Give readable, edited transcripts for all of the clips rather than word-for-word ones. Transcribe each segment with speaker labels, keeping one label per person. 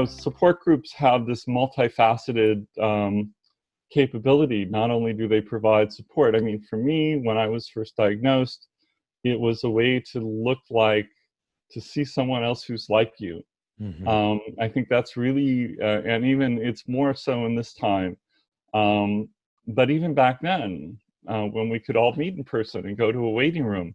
Speaker 1: support groups have this multifaceted capability. Not only do they provide support, I mean, for me, when I was first diagnosed, it was a way to see someone else who's like you. I think that's really, and even it's more so in this time. But even back then, when we could all meet in person and go to a waiting room,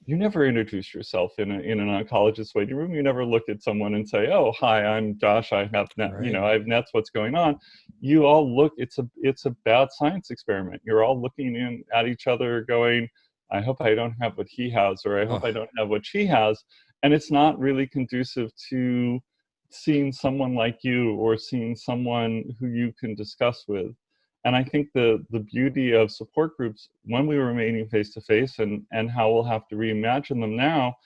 Speaker 1: you never introduced yourself in an oncologist waiting room. You never looked at someone and say, "Oh, hi, I'm Josh. I have I have NETs. What's going on?" You all look. It's a bad science experiment. You're all looking in at each other, going, "I hope I don't have what he has," or "I hope I don't have what she has," and it's not really conducive to seeing someone like you or seeing someone who you can discuss with. And I think the beauty of support groups when we were meeting face to face, and how we'll have to reimagine them now,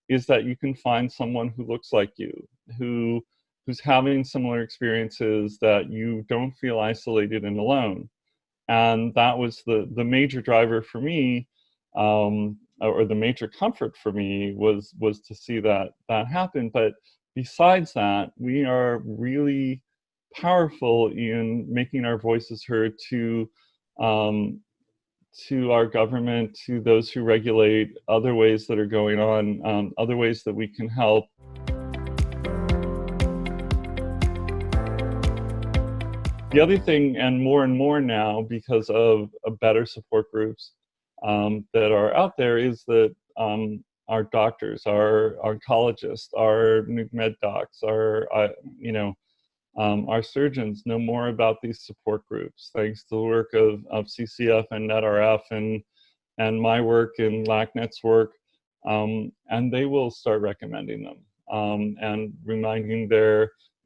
Speaker 1: is that you can find someone who looks like you, who's having similar experiences, that you don't feel isolated and alone. And that was the major driver for me, or the major comfort for me was to see that happen. But besides that, we are really powerful in making our voices heard to our government, to those who regulate, other ways that are going on, other ways that we can help. The other thing, and more now, because of better support groups that are out there, is that our doctors, our oncologists, our nuc med docs, our surgeons know more about these support groups, thanks to the work of CCF and NetRF and my work and LACNet's work, and they will start recommending them and reminding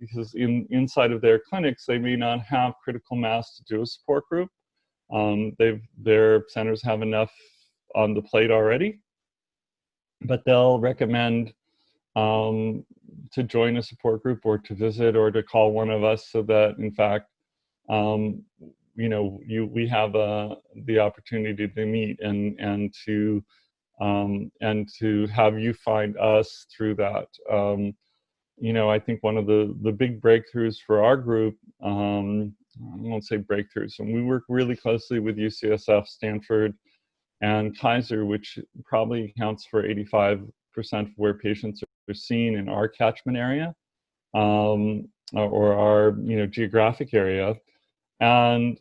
Speaker 1: because inside of their clinics, they may not have critical mass to do a support group. Their centers have enough on the plate already, but they'll recommend to join a support group, or to visit, or to call one of us, so that in fact, we have the opportunity to meet and to have you find us through that. I think one of the big breakthroughs for our group, I won't say breakthroughs, and we work really closely with UCSF, Stanford, and Kaiser, which probably accounts for 85% of where patients are seen in our catchment area, or our geographic area. And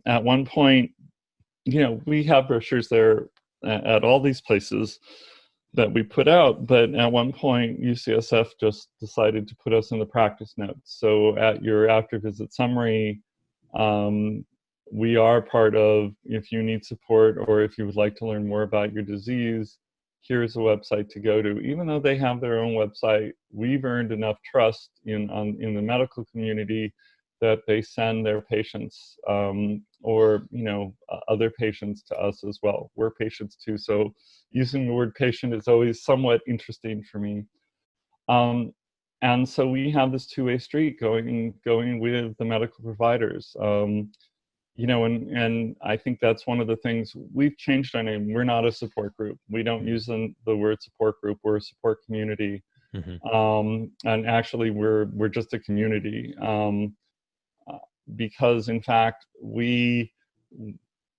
Speaker 1: at one point, we have brochures there at all these places that we put out, but at one point UCSF just decided to put us in the practice notes. So at your after visit summary, we are part of, if you need support or if you would like to learn more about your disease, here's a website to go to. Even though they have their own website, we've earned enough trust in the medical community that they send their patients or other patients to us as well. We're patients too, so using the word patient is always somewhat interesting for me. And so we have this two-way street going with the medical providers. And I think that's one of the things. We've changed our name. We're not a support group. We don't use the word support group. We're a support community. And actually, we're just a community. Because in fact, we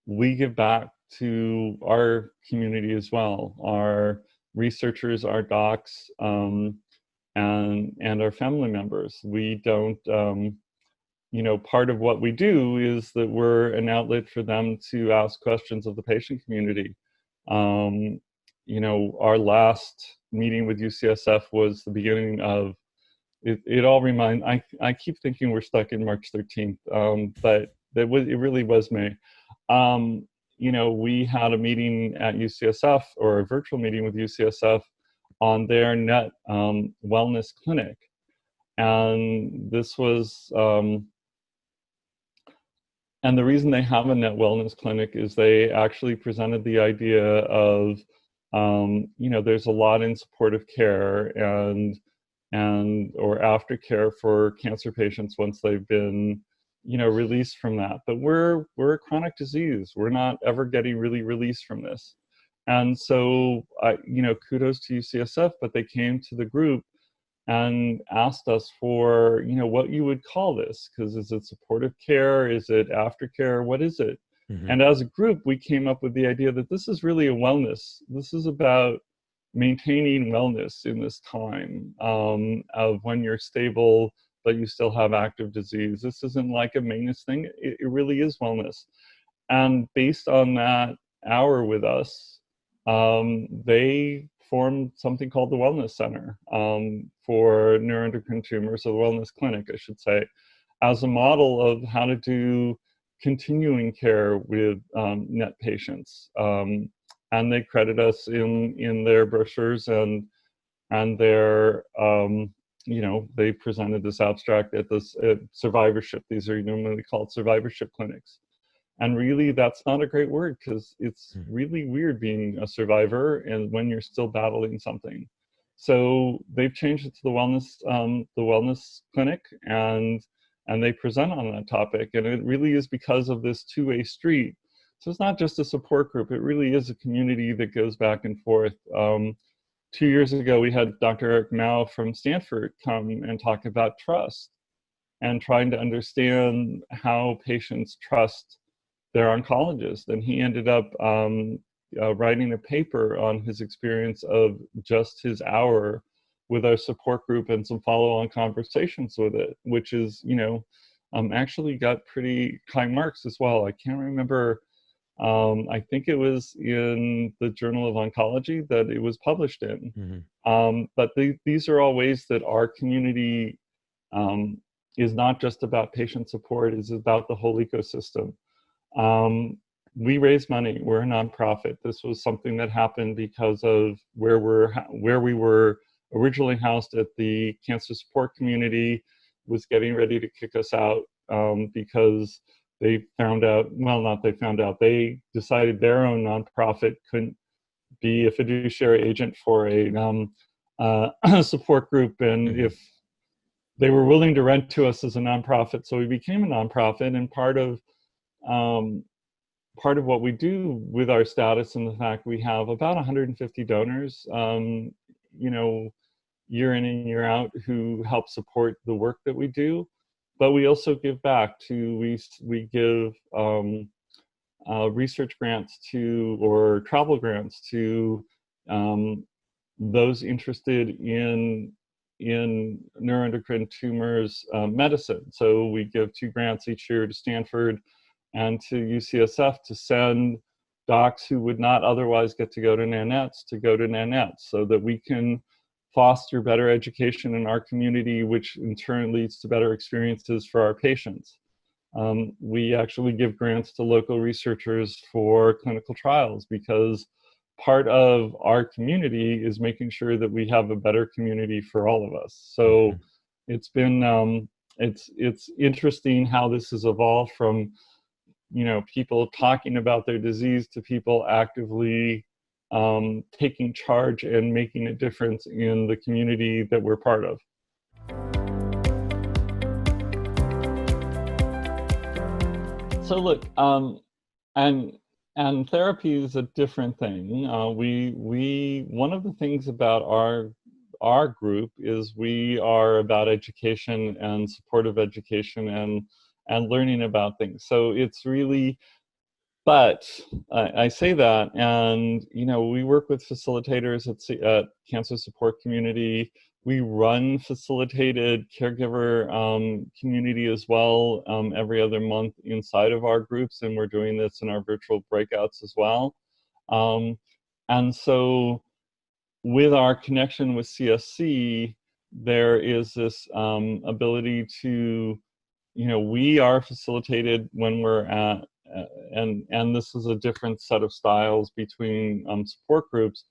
Speaker 1: give back to our community as well, our researchers, our docs, and our family members. We don't, part of what we do is that we're an outlet for them to ask questions of the patient community. Our last meeting with UCSF was the beginning of it all reminds, I keep thinking we're stuck in March 13th, but it really was May. We had a meeting at UCSF, or a virtual meeting with UCSF, on their NET wellness clinic. And this was, and the reason they have a NET wellness clinic is they actually presented the idea of, there's a lot in supportive care or aftercare for cancer patients once they've been, released from that. But we're a chronic disease. We're not ever getting really released from this. And so, kudos to UCSF, but they came to the group and asked us for, what you would call this, because is it supportive care? Is it aftercare? What is it?
Speaker 2: Mm-hmm.
Speaker 1: And as a group, we came up with the idea that this is really a wellness. This is about maintaining wellness in this time of when you're stable, but you still have active disease. This isn't like a maintenance thing. It really is wellness. And based on that hour with us, they formed something called the Wellness Center for neuroendocrine tumors, or the Wellness Clinic, I should say, as a model of how to do continuing care with NET patients. And they credit us in their brochures and their, they presented this abstract at this survivorship. These are normally called survivorship clinics. And really, that's not a great word, because it's really weird being a survivor and when you're still battling something. So they've changed it to the wellness clinic, and they present on that topic. And it really is because of this two-way street. So it's not just a support group; it really is a community that goes back and forth. 2 years ago, we had Dr. Eric Mao from Stanford come and talk about trust and trying to understand how patients trust their oncologist. And he ended up writing a paper on his experience of just his hour with our support group and some follow-on conversations with it, which is, actually got pretty high marks as well. I can't remember. I think it was in the Journal of Oncology that it was published in. But these are all ways that our community is not just about patient support, it's about the whole ecosystem. We raise money. We're a nonprofit. This was something that happened because of where we were originally housed at the cancer support community was getting ready to kick us out because they found out, well, not they found out, they decided their own nonprofit couldn't be a fiduciary agent for a support group, and if they were willing to rent to us as a nonprofit, so we became a nonprofit. And part of what we do with our status and the fact we have about 150 donors, year in and year out, who help support the work that we do. But we also give back to, we give research grants to, or travel grants to those interested in neuroendocrine tumors medicine. So we give 2 grants each year to Stanford and to UCSF to send docs who would not otherwise get to go to NANETS to go to NANETS, so that we can foster better education in our community, which in turn leads to better experiences for our patients. We actually give grants to local researchers for clinical trials, because part of our community is making sure that we have a better community for all of us. So it's been, it's interesting how this has evolved from, people talking about their disease to people actively taking charge and making a difference in the community that we're part of. So look, and therapy is a different thing. One of the things about our group is we are about education and supportive education and learning about things. So it's really, but I say that, and we work with facilitators at Cancer Support Community. We run facilitated caregiver community as well every other month inside of our groups, and we're doing this in our virtual breakouts as well. And so with our connection with CSC, there is this ability to, we are facilitated when we're at, and this is a different set of styles between support groups.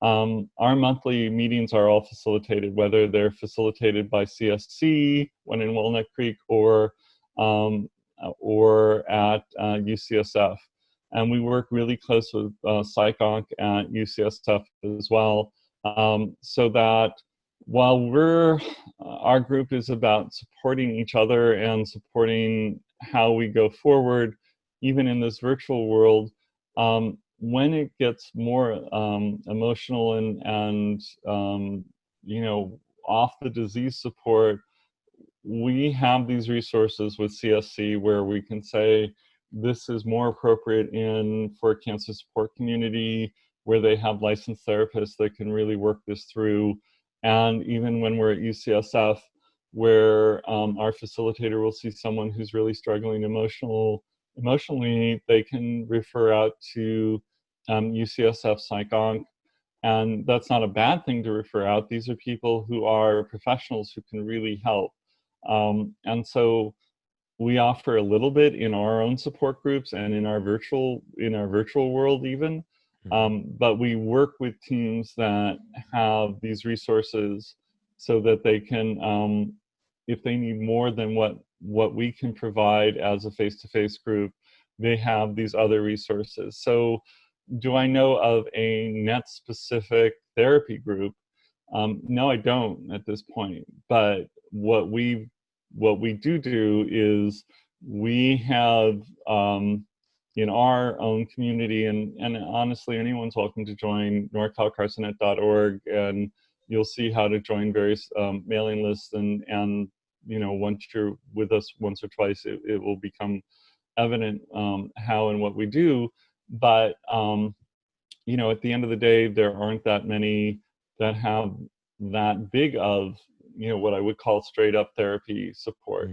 Speaker 1: Our monthly meetings are all facilitated, whether they're facilitated by CSC when in Walnut Creek or at UCSF. And we work really close with PsychOnc at UCSF as well, so that while our group is about supporting each other and supporting how we go forward, even in this virtual world, when it gets more emotional and off the disease support, we have these resources with CSC where we can say this is more appropriate for a cancer support community where they have licensed therapists that can really work this through. And even when we're at UCSF, where our facilitator will see someone who's really struggling emotionally, they can refer out to UCSF PsychOnc. And that's not a bad thing to refer out. These are people who are professionals who can really help. And so we offer a little bit in our own support groups and in our virtual world even. But we work with teams that have these resources so that they can, if they need more than what we can provide as a face-to-face group, they have these other resources. So do I know of a NET-specific therapy group? No, I don't at this point. But what we do is we have in our own community, and honestly, anyone's welcome to join norcalcarcinet.org, and you'll see how to join various mailing lists, and once you're with us once or twice, it will become evident how and what we do. But at the end of the day, there aren't that many that have that big of what I would call straight up therapy support.